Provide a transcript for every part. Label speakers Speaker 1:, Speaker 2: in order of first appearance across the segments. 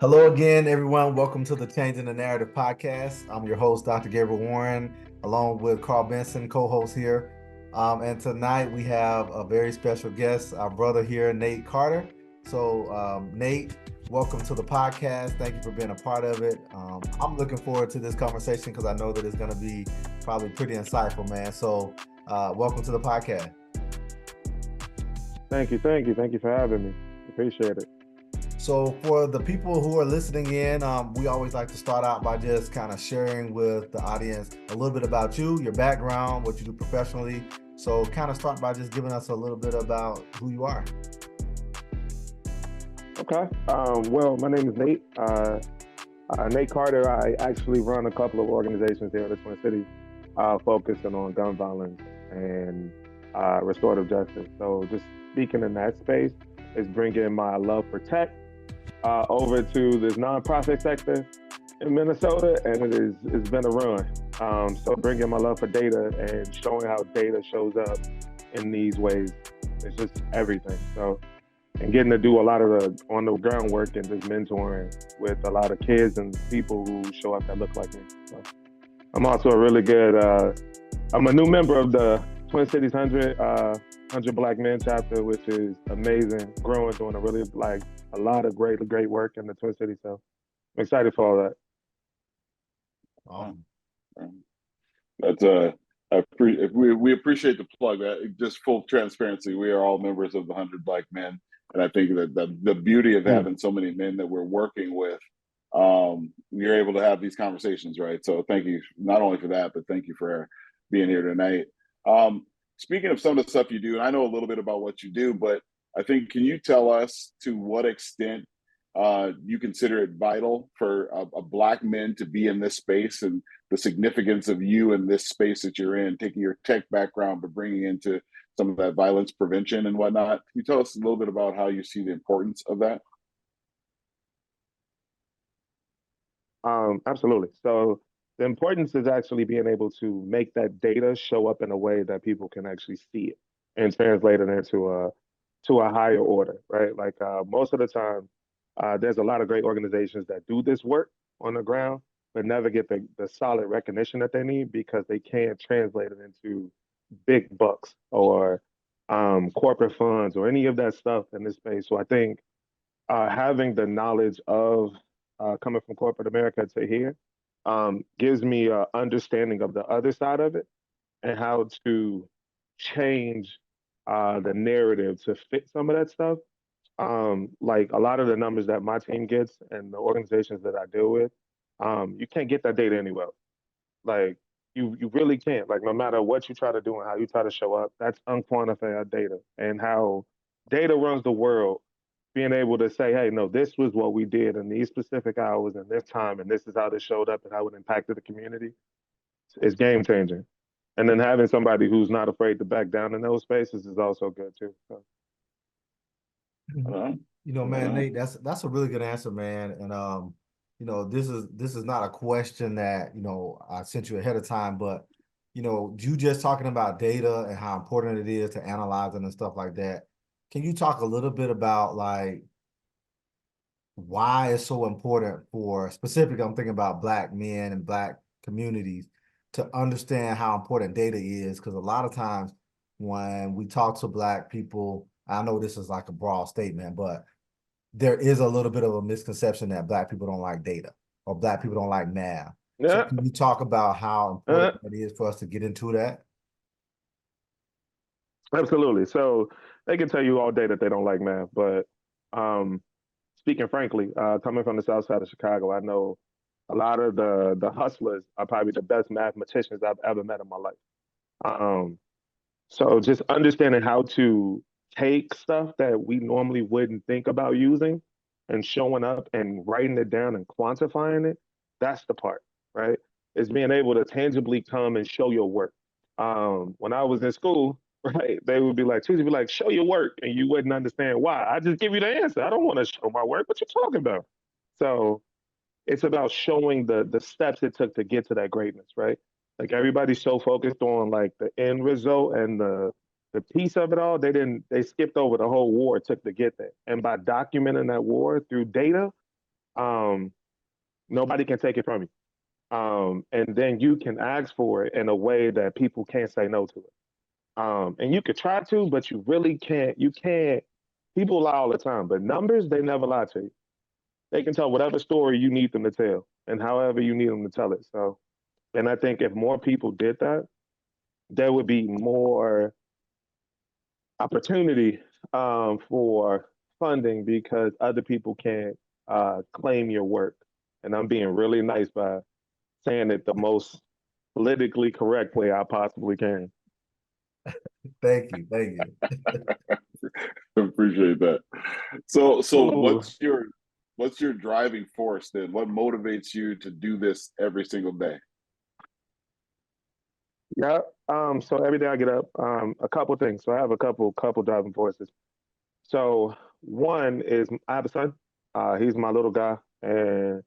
Speaker 1: Hello again, everyone. Welcome to the Changing the Narrative podcast. I'm your host, Dr. Gabriel Warren, along with Carl Benson, co-host here. And tonight we have a very special guest, our brother here, Nate Carter. Nate, welcome to the podcast. Thank you for being a part of it. I'm looking forward to this conversation because I know that it's going to be probably pretty insightful, man. Welcome to the podcast.
Speaker 2: Thank you for having me. Appreciate it.
Speaker 1: So for the people who are listening in, we always like to start out by just kind of sharing with the audience a little bit about you, your background, what you do professionally. So kind of start by just giving us a little bit about who you are.
Speaker 2: Okay. Well, my name is Nate. Nate Carter. I actually run a couple of organizations here in the Twin Cities, focusing on gun violence and restorative justice. So just speaking in that space is bringing my love for tech over to this nonprofit sector in Minnesota, and it's been a run. So bringing my love for data and showing how data shows up in these ways, it's just everything. So and getting to do a lot of the on the ground work and just mentoring with a lot of kids and people who show up that look like me. So I'm also a really good. I'm a new member of the Twin Cities 100 Black Men chapter, which is amazing, growing, doing a lot of great work in the Twin Cities. So I'm excited for all that.
Speaker 1: Um,
Speaker 3: That's we appreciate the plug. That just full transparency. We are all members of the 100 Black Men, and I think that the beauty of having so many men that we're working with, you're able to have these conversations, right? So thank you not only for that, but thank you for being here tonight. Speaking of some of the stuff you do, and I know a little bit about what you do, but I think can you tell us to what extent you consider it vital for a Black men to be in this space and the significance of you in this space that you're in, taking your tech background, but bringing into some of that violence prevention and whatnot. Can you tell us a little bit about how you see the importance of that?
Speaker 2: Absolutely. So the importance is actually being able to make that data show up in a way that people can actually see it and translate it into a higher order, right? Like most of the time, there's a lot of great organizations that do this work on the ground, but never get the solid recognition that they need because they can't translate it into big bucks or corporate funds or any of that stuff in this space. So I think having the knowledge of coming from corporate America to here gives me an understanding of the other side of it and how to change the narrative to fit some of that stuff. Like a lot of the numbers that my team gets and the organizations that I deal with, you can't get that data anywhere else. Like you really can't. Like no matter what you try to do and how you try to show up, that's unquantified data. And how data runs the world, being able to say, hey, no, this was what we did in these specific hours and this time, and this is how this showed up and how it impacted the community is game changing. And then having somebody who's not afraid to back down in those spaces is also good too. So.
Speaker 3: Uh,
Speaker 1: Man,
Speaker 3: uh,
Speaker 1: Nate, that's a really good answer, man. And this is not a question that, I sent you ahead of time, but you just talking about data and how important it is to analyze it and stuff like that. Can you talk a little bit about like why it's so important for specifically, I'm thinking about Black men and Black communities to understand how important data is? Because a lot of times when we talk to Black people, I know this is like a broad statement, but there is a little bit of a misconception that Black people don't like data or Black people don't like math. So
Speaker 2: Yeah.
Speaker 1: can you talk about how important it is for us to get into that?
Speaker 2: Absolutely. So they can tell you all day that they don't like math, but um, speaking frankly, coming from the south side of Chicago, I know a lot of the hustlers are probably the best mathematicians I've ever met in my life. Um, so just understanding how to take stuff that we normally wouldn't think about using and showing up and writing it down and quantifying it, that's the part, right? Is being able to tangibly come and show your work. When I was in school, right, they would be like, teachers would be like, show your work, and you wouldn't understand why. I just give you the answer. I don't want to show my work. What you talking about? So it's about showing the steps it took to get to that greatness, right? Like everybody's so focused on like the end result and the piece of it all, they skipped over the whole war it took to get there. And by documenting that war through data, um, nobody can take it from you. And then you can ask for it in a way that people can't say no to it. And you could try to, but you really can't. You can't. People lie all the time, but numbers, they never lie to you. They can tell whatever story you need them to tell and however you need them to tell it. So, and I think if more people did that, there would be more opportunity for funding because other people can't claim your work. And I'm being really nice by saying it the most politically correct way I possibly can.
Speaker 1: Thank you. Thank you.
Speaker 3: Appreciate that. So
Speaker 2: Ooh,
Speaker 3: what's your driving force then? What motivates you to do this every single day?
Speaker 2: yeah. So every day I get up, a couple things. So I have a couple driving forces. So one is I have a son. He's my little guy, and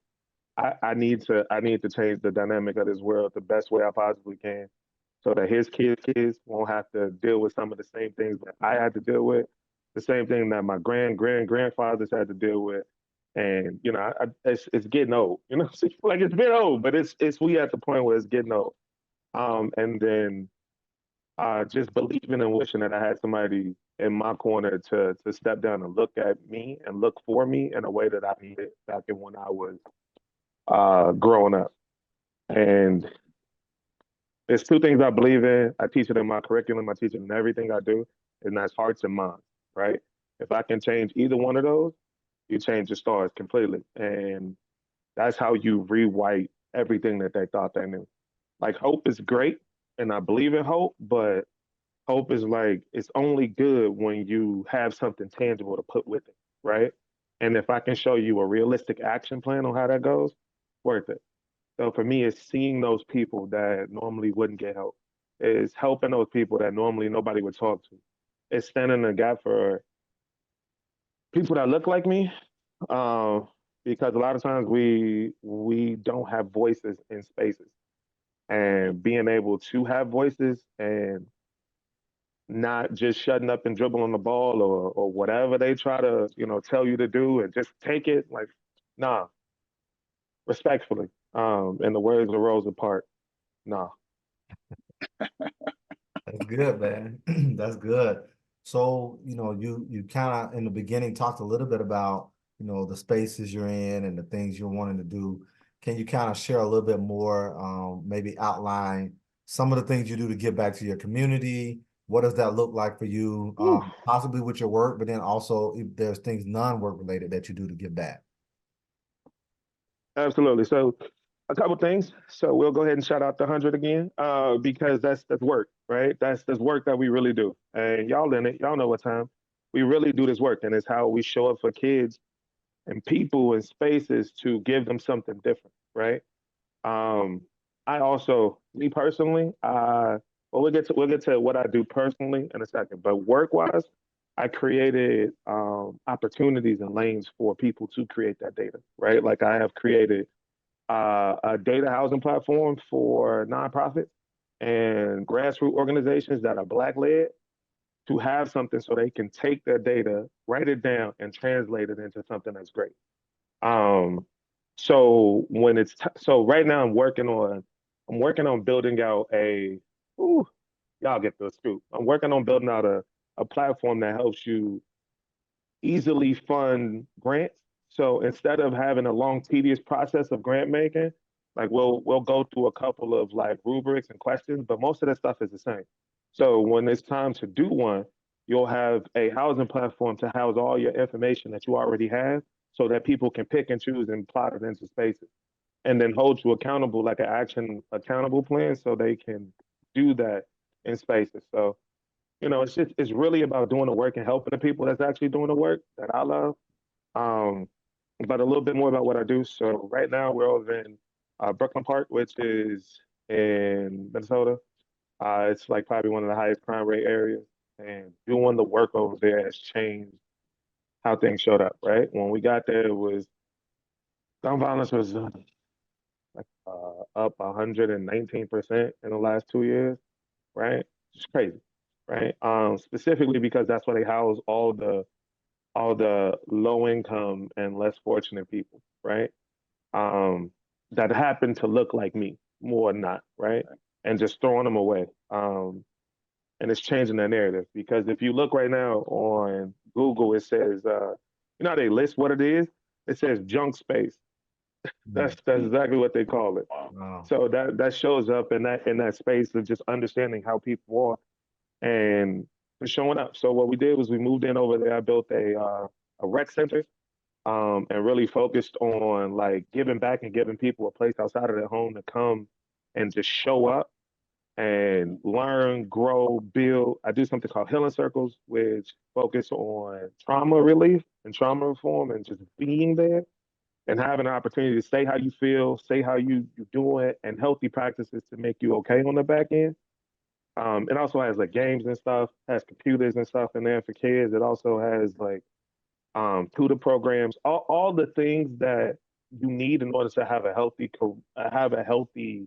Speaker 2: I need to change the dynamic of this world the best way I possibly can, so that his kids won't have to deal with some of the same things that I had to deal with, the same thing that my grandfathers had to deal with. And it's getting old. Like it's been old, but it's we at the point where it's getting old. And then just believing and wishing that I had somebody in my corner to step down and look at me and look for me in a way that I needed back in when I was growing up. And there's two things I believe in. I teach it in my curriculum. I teach it in everything I do, and that's hearts and minds, right? If I can change either one of those, you change the stars completely. And that's how you rewrite everything that they thought they knew. Like hope is great, and I believe in hope, but hope is like it's only good when you have something tangible to put with it, right? And if I can show you a realistic action plan on how that goes, worth it. So for me, it's seeing those people that normally wouldn't get help. It's helping those people that normally nobody would talk to. It's standing in the gap for people that look like me, um, because a lot of times we don't have voices in spaces, and being able to have voices and not just shutting up and dribbling the ball or whatever they try to tell you to do and just take it like nah, respectfully. In the words of Rosa Parks, nah.
Speaker 1: That's good, man. That's good. So, you kind of in the beginning talked a little bit about, the spaces you're in and the things you're wanting to do. Can you kind of share a little bit more, maybe outline some of the things you do to give back to your community? What does that look like for you,
Speaker 2: Whew.
Speaker 1: possibly with your work, but then also if there's things non-work related that you do to give back?
Speaker 2: Absolutely. So a couple things. So we'll go ahead and shout out the 100 again, because that's work, right? That's work that we really do, and y'all in it. Y'all know what time we really do this work, and it's how we show up for kids and people and spaces to give them something different, right? Um, I also, me personally, well, we'll get to what I do personally in a second, but work wise, I created opportunities and lanes for people to create that data, right? Like I have created a data housing platform for nonprofits and grassroots organizations that are Black led to have something so they can take their data, write it down, and translate it into something that's great. Um, so so right now I'm working on building out ooh, y'all get the scoop. I'm working on building out a platform that helps you easily fund grants. So instead of having a long, tedious process of grant making, like we'll go through a couple of like rubrics and questions, but most of that stuff is the same. So when it's time to do one, you'll have a housing platform to house all your information that you already have so that people can pick and choose and plot it into spaces and then hold you accountable like an action accountable plan so they can do that in spaces. So it's really about doing the work and helping the people that's actually doing the work that I love. Um, but a little bit more about what I do. So right now we're over in Brooklyn Park, which is in Minnesota. It's like probably one of the highest crime rate areas, and doing the work over there has changed how things showed up. Right when we got there, it was gun violence was up 119% in the last 2 years. Right, it's crazy. Right, specifically because that's where they house all the low income and less fortunate people. right? That happen to look like me more than not, right? And just throwing them away. And it's changing the narrative because if you look right now on Google, it says, you know how they list what it is? It says junk space. That's exactly what they call it.
Speaker 1: Wow.
Speaker 2: So that shows up in that space of just understanding how people are and showing up. So what we did was we moved in over there. I built a rec center and really focused on like giving back and giving people a place outside of their home to come and just show up and learn, grow, build. I do something called healing circles, which focus on trauma relief and trauma reform and just being there and having an opportunity to say how you feel, say how you doing, and healthy practices to make you okay on the back end. It also has like games and stuff, has computers and stuff in there for kids. It also has like tutor programs, all the things that you need in order to have a have a healthy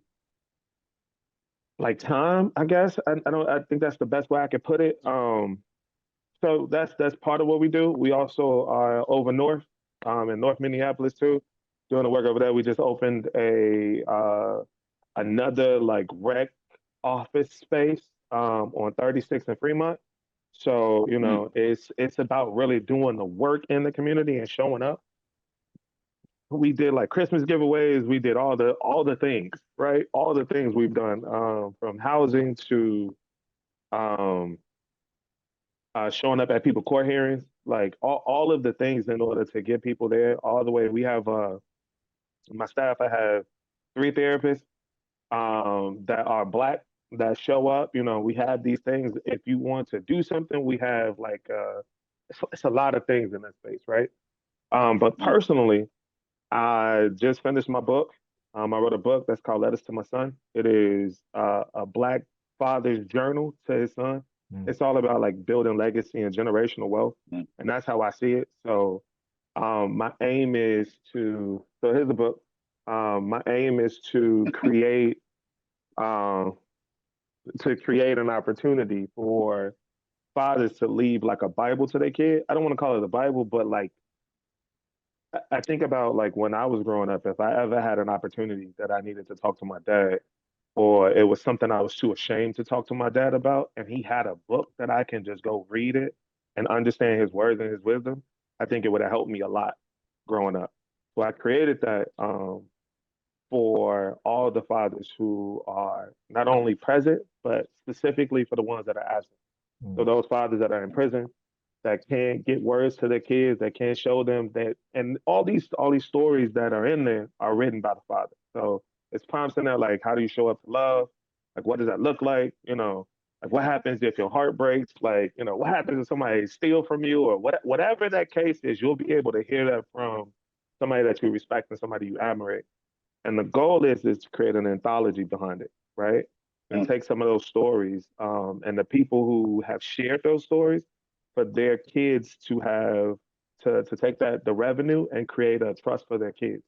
Speaker 2: like time, I guess. I think that's the best way I could put it. So that's part of what we do. We also are over north, in North Minneapolis too, doing the work over there. We just opened a another like rec office space on 36 in Fremont. So, you know, it's about really doing the work in the community and showing up. We did like Christmas giveaways. We did all the things, right? All the things we've done, from housing to um, showing up at people court hearings, like all of the things in order to get people there. All the way. We have my staff. I have 3 therapists that are Black that show up. You know, we have these things. If you want to do something, we have like it's a lot of things in that space, right? But personally, I just finished my book. I wrote a book that's called Letters to My Son. It is a Black father's journal to his son.
Speaker 1: Mm.
Speaker 2: It's all about like building legacy and generational wealth, and that's how I see it. So, my aim is so here's the book. My aim is um, to create an opportunity for fathers to leave like a Bible to their kid. I don't want to call it a Bible, but like I think about like when I was growing up, if I ever had an opportunity that I needed to talk to my dad, or it was something I was too ashamed to talk to my dad about, and he had a book that I can just go read it and understand his words and his wisdom, I think it would have helped me a lot growing up. So I created that for all the fathers who are not only present, but specifically for the ones that are absent. So
Speaker 1: Mm.
Speaker 2: those fathers that are in prison, that can't get words to their kids, that can't show them that, and all these stories that are in there are written by the father. So it's prompts in there like, how do you show up to love? Like, what does that look like? You know, like what happens if your heart breaks? Like, you know, what happens if somebody steal from you, or whatever that case is, you'll be able to hear that from somebody that you respect and somebody you admire. And the goal is to create an anthology behind it, right? And take some of those stories, and the people who have shared those stories, for their kids to have to take the revenue and create a trust for their kids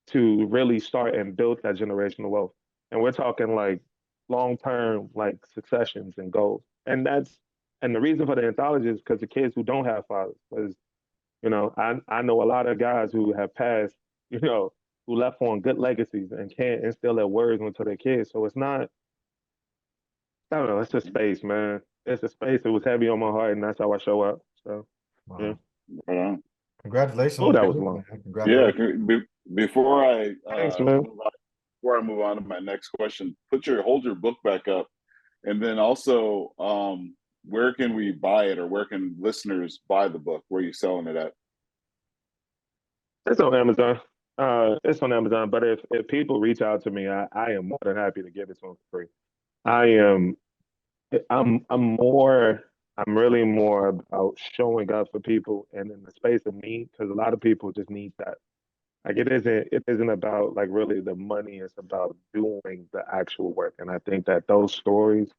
Speaker 2: to really start and build that generational wealth. And we're talking like long term, like successions and goals. And the reason for the anthology is because the kids who don't have fathers, because I know a lot of guys who have passed, you know, who left on good legacies and can't instill their words into their kids. So it's not, I don't know, it's a space, man. It's a space. It was heavy on my heart, and that's how I show up. So, yeah.
Speaker 1: Wow.
Speaker 3: Uh,
Speaker 1: Congratulations
Speaker 2: Oh,
Speaker 1: on
Speaker 2: that
Speaker 1: your
Speaker 2: was
Speaker 1: book,
Speaker 2: long.
Speaker 1: man.
Speaker 3: yeah.
Speaker 1: Congratulations.
Speaker 3: Before I
Speaker 2: Thanks, man.
Speaker 3: move on to my next question, hold your book back up, and then also, where can we buy it, or where can listeners buy the book? Where are you selling it at?
Speaker 2: It's on Amazon. It's on Amazon. But if people reach out to me, I am more than happy to give it to them for free. I am. I'm really more about showing up for people and in the space of need, because a lot of people just need that. Like it isn't about like really the money. It's about doing the actual work. And I think that those stories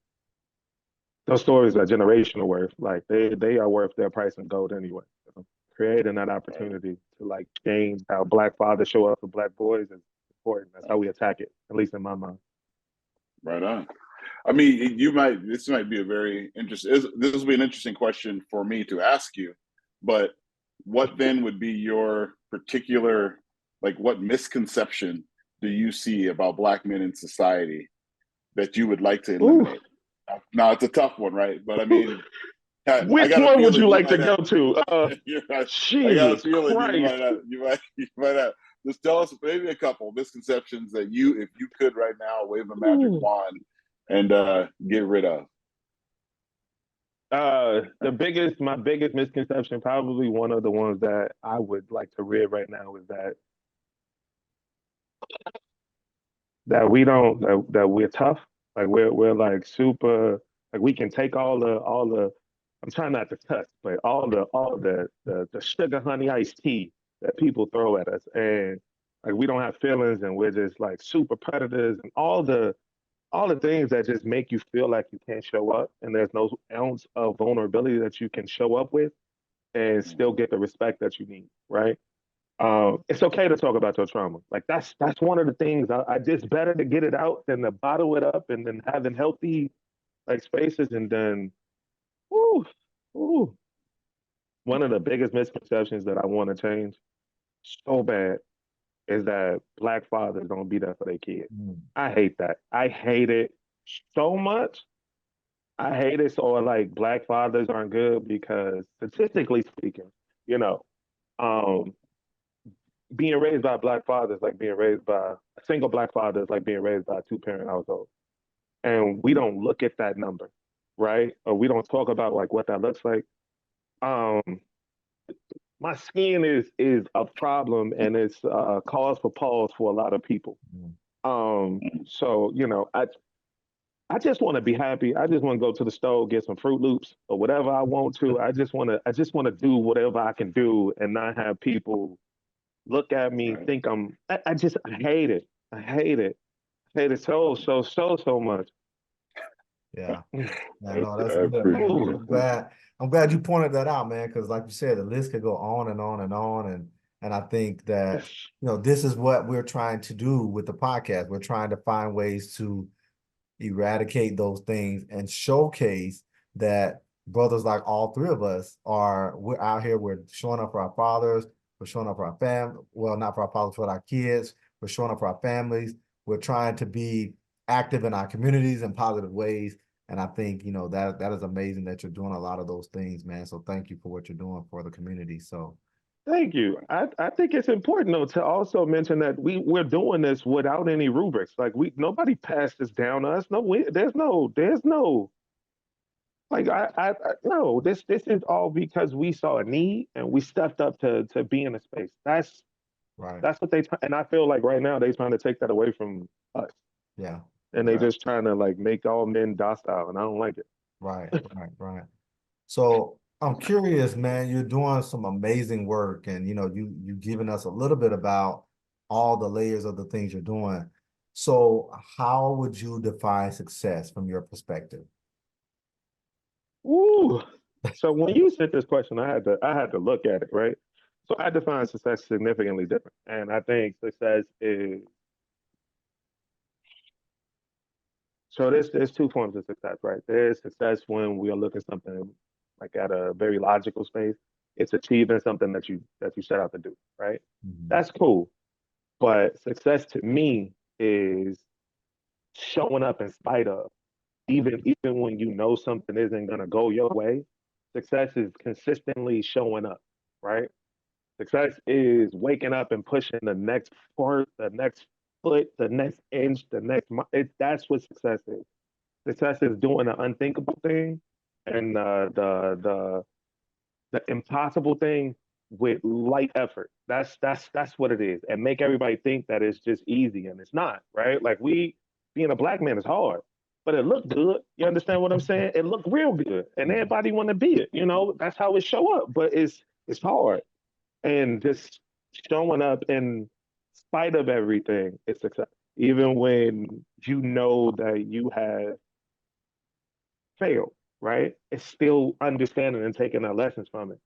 Speaker 2: are generational worth. Like they are worth their price in gold anyway. So creating that
Speaker 3: Right,
Speaker 2: opportunity to like change how Black fathers show up for Black boys is important. That's how we attack it, at least in my mind.
Speaker 3: right on. I mean, this might be a very interesting. This will be an interesting question for me to ask you, but what then would be your particular like what misconception do you see about Black men in society that you would like to
Speaker 2: Ooh.
Speaker 3: eliminate? Now it's a tough one, right? But I mean, I
Speaker 2: Which
Speaker 3: got a
Speaker 2: one would
Speaker 3: feeling
Speaker 2: you
Speaker 3: you
Speaker 2: like to
Speaker 3: might have.
Speaker 2: go to?
Speaker 3: I got a
Speaker 2: Jesus
Speaker 3: feeling you
Speaker 2: Christ.
Speaker 3: might have. You might have. Just tell us maybe a couple misconceptions that you, if you could right now, wave a magic
Speaker 2: Ooh.
Speaker 3: wand and get rid of.
Speaker 2: My biggest misconception, probably one of the ones that I would like to rid right now, is that we don't that we're tough. Like we're like super, like we can take all the I'm trying not to cuss, but all the sugar honey iced tea that people throw at us, and like we don't have feelings, and we're just like super predators, and all the things that just make you feel like you can't show up, and there's no ounce of vulnerability that you can show up with and still get the respect that you need, right? It's okay to talk about your trauma. Like that's one of the things I just better to get it out than to bottle it up and then having healthy like spaces, and then ooh, ooh. One of the biggest misconceptions that I want to change so bad is that Black fathers don't be there for their kids.
Speaker 1: Mm.
Speaker 2: I hate that. I hate it so much. I hate it. So like Black fathers aren't good because statistically speaking, you know, um, being raised by a Black father is like being raised by a single Black father is like being raised by a two-parent household. And we don't look at that number, right? Or we don't talk about like what that looks like. Um, my skin is a problem, and it's a cause for pause for a lot of people.
Speaker 1: Mm.
Speaker 2: So I just want to be happy. I just want to go to the store, get some Fruit Loops or whatever I want to. I just want to do whatever I can do and not have people look at me,
Speaker 3: Right.
Speaker 2: think I hate it. I hate it. I hate it so much.
Speaker 1: Yeah. Yeah, no, that's
Speaker 3: I
Speaker 1: good, man.
Speaker 3: appreciate
Speaker 2: Ooh,
Speaker 1: I'm glad you pointed that out, man, because like you said, the list could go on and on and on. And I think that, this is what we're trying to do with the podcast. We're trying to find ways to eradicate those things and showcase that brothers like all three of us we're out here, we're showing up for our fathers, we're showing up for our family, well, not for our fathers, for our kids, we're showing up for our families, we're trying to be active in our communities in positive ways. And I think, that is amazing that you're doing a lot of those things, man. So thank you for what you're doing for the community. So
Speaker 2: thank you. I think it's important though to also mention that we're doing this without any rubrics. Like nobody passed this down to us. No, there's no like no. This is all because we saw a need and we stepped up to be in a space.
Speaker 1: right.
Speaker 2: That's what and I feel like right now they're trying to take that away from us,
Speaker 1: Yeah.
Speaker 2: and they
Speaker 3: right.
Speaker 2: just trying to like make all men docile, and I don't like it.
Speaker 1: Right. Right. Right. So I'm curious, man, you're doing some amazing work, and you've given us a little bit about all the layers of the things you're doing. So how would you define success from your perspective?
Speaker 2: Ooh. So when you said this question, I had to look at it, right? So I define success significantly different, and I think success is so. There's two forms of success, right? There's success when we are looking something like at a very logical space. It's achieving something that you set out to do, right?
Speaker 1: Mhm.
Speaker 2: That's cool. But success to me is showing up in spite of, even when you know something isn't gonna go your way. Success is consistently showing up, right? Success is waking up and pushing the next part, the next foot, the next inch, that's what success is. Success is doing the unthinkable thing and the impossible thing with light effort. That's what it is, and make everybody think that it's just easy, and it's not, right? Like being a Black man is hard, but it looked good. You understand what I'm saying? It looked real good, and everybody want to be it. That's how it show up, but it's hard, and just showing up in spite of everything is success. Even when you know that you have failed, right? It's still understanding and taking our lessons from it.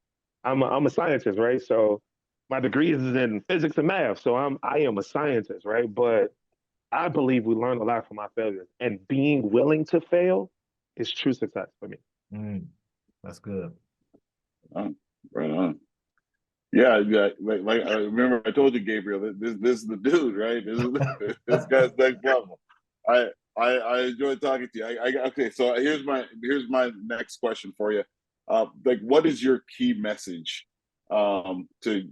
Speaker 2: I'm a scientist, right? So my degree is in physics and math. So I am a scientist, right? But I believe we learn a lot from our failures, and being willing to fail is true success for me.
Speaker 1: Mm, that's good.
Speaker 3: Oh, right on. Yeah, yeah. Like I remember I told you, Gabriel, this is the dude, right? This guy's next level. I enjoyed talking to you. Okay, so here's my next question for you. Like, what is your key message to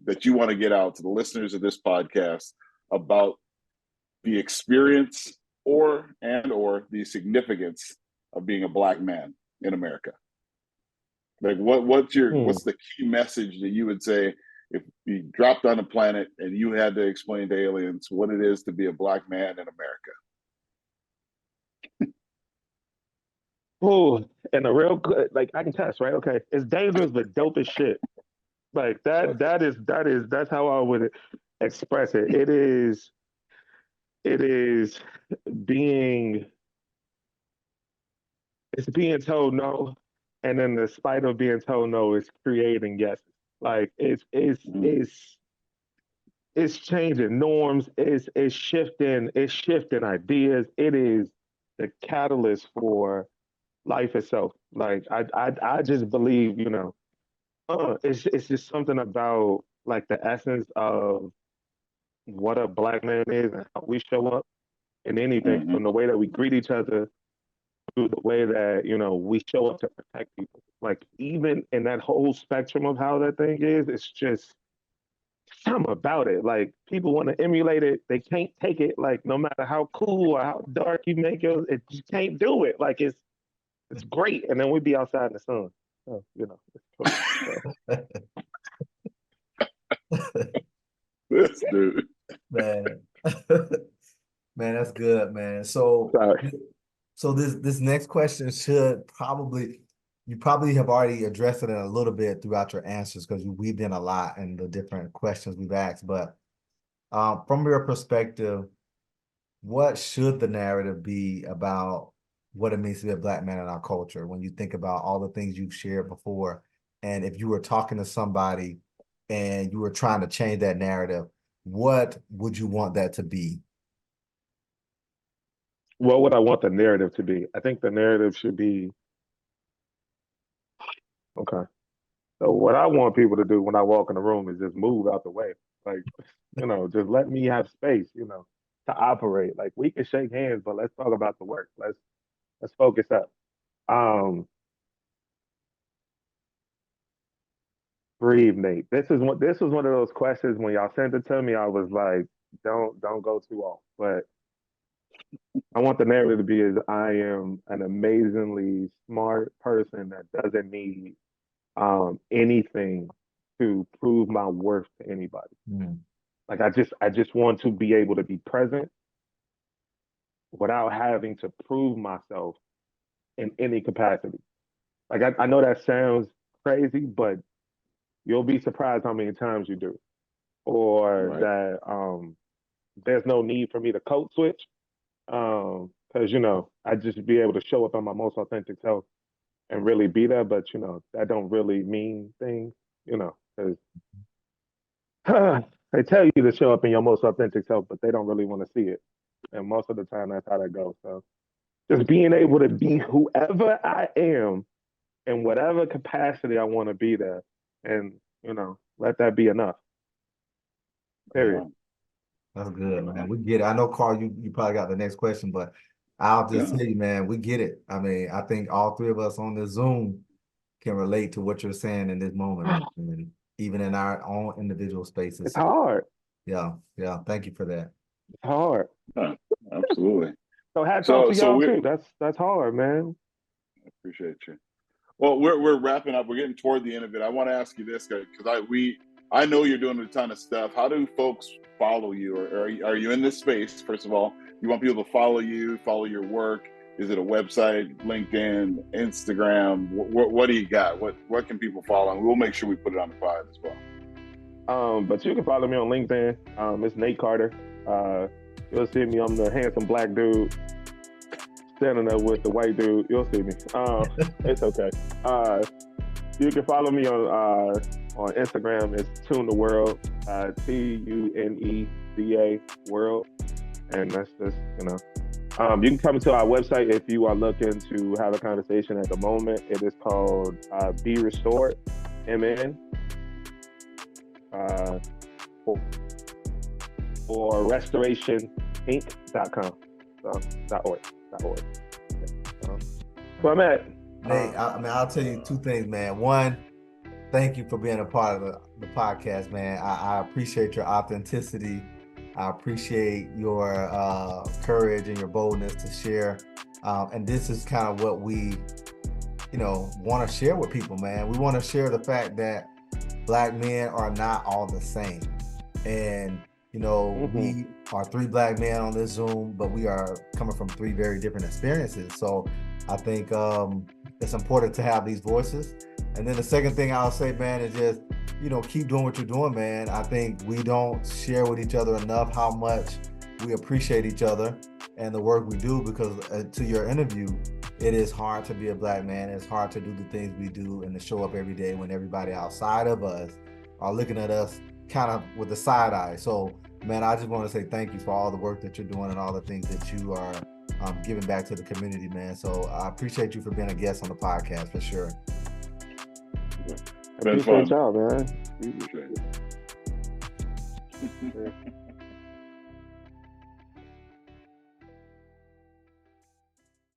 Speaker 3: that you want to get out to the listeners of this podcast about the experience or the significance of being a black man in America? Like what's the key message that you would say if you dropped on a planet and you had to explain to aliens what it is to be a black man in America?
Speaker 2: Oh, and a real good, like I can test, right? Okay, it's dangerous but dope as shit. Like that. That's how I would express it. It is being it's being told no, and then the spite of being told no is creating yes. Like
Speaker 3: Mm-hmm.
Speaker 2: it's changing norms. It's shifting ideas. It is the catalyst for life itself. Like I just believe, it's just something about like the essence of what a black man is and how we show up in anything,
Speaker 3: Mm-hmm.
Speaker 2: from the way that we greet each other to the way that we show up to protect people. Like even in that whole spectrum of how that thing is, it's just something about it. Like people want to emulate it, they can't take it. Like no matter how cool or how dark you make it you can't do it. Like it's great, and then we be outside in the sun. So, it's cool. So.
Speaker 3: This dude.
Speaker 1: Man. Man, that's good, man. So
Speaker 2: Sorry.
Speaker 1: so this next question should probably you probably have already addressed it in a little bit throughout your answers because you weaved in a lot in the different questions we've asked. But from your perspective, what should the narrative be about what it means to be a black man in our culture when you think about all the things you've shared before? And if you were talking to somebody and you were trying to change that narrative, what would you want that to be?
Speaker 2: What would I want the narrative to be? I think the narrative should be okay. So what I want people to do when I walk in the room is just move out the way. Like, just let me have space, to operate. Like we can shake hands, but let's talk about the work. Let's focus up. Um, Breathe, Nate. This was one of those questions when y'all sent it to me, I was like, don't go too off. But I want the narrative to be as I am an amazingly smart person that doesn't need anything to prove my worth to anybody.
Speaker 1: Mm.
Speaker 2: Like I just want to be able to be present without having to prove myself in any capacity. Like I know that sounds crazy, but you'll be surprised how many times you do. Or
Speaker 3: Right.
Speaker 2: that there's no need for me to code switch. Because I just be able to show up on my most authentic self and really be there, but that don't really mean things, because they tell you to show up in your most authentic self, but they don't really want to see it. And most of the time, that's how that goes. So just being able to be whoever I am in whatever capacity I want to be there, and let that be enough. Period.
Speaker 1: That's good, man. We get it. I know, Carl, you probably got the next question, but I'll just
Speaker 3: Yeah.
Speaker 1: tell you, man, we get it. I mean, I think all three of us on this Zoom can relate to what you're saying in this moment, man. And even in our own individual
Speaker 2: It's
Speaker 1: spaces.
Speaker 2: hard.
Speaker 1: Yeah, yeah. Thank you for that.
Speaker 2: It's hard.
Speaker 3: Yeah, absolutely.
Speaker 2: So hats off
Speaker 3: So
Speaker 2: to
Speaker 3: so
Speaker 2: y'all
Speaker 3: we
Speaker 2: too. That's hard, man.
Speaker 3: appreciate you. Well, we're wrapping up. We're getting toward the end of it. I want to ask you this, because I know you're doing a ton of stuff. How do folks follow you, or are you in this space? First of all, you want people to follow you, follow your work. Is it a website, LinkedIn, Instagram? What do you got? What can people follow? And we'll make sure we put it on the pod as well.
Speaker 2: But you can follow me on LinkedIn. It's Nate Carter. You'll see me. I'm the handsome black dude standing there with the white dude. You'll see me. It's okay. You can follow me on Instagram. It's Tune the World. TUNECA World. And that's just you can come to our website if you are looking to have a conversation at the moment. It is called Be Restored, MN. or restorationinc.com. .org. So I'm at.
Speaker 1: Nate, I'll tell you two things, man. One, thank you for being a part of the podcast, man. I appreciate your authenticity. I appreciate your courage and your boldness to share. And this is kind of what we, want to share with people, man. We want to share the fact that Black men are not all the same. And, we are three Black men on this Zoom, but we are coming from three very different experiences. So I think it's important to have these voices. And then the second thing I'll say, man, is just, keep doing what you're doing, man. I think we don't share with each other enough how much we appreciate each other and the work we do, because to your interview, it is hard to be a Black man. It's hard to do the things we do and to show up every day when everybody outside of us are looking at us kind of with a side eye. So, man, I just want to say thank you for all the work that you're doing and all the things that you are giving back to the community, man. So I appreciate you for being a guest on the podcast for sure.
Speaker 2: Appreciate y'all, man.
Speaker 3: Appreciate it.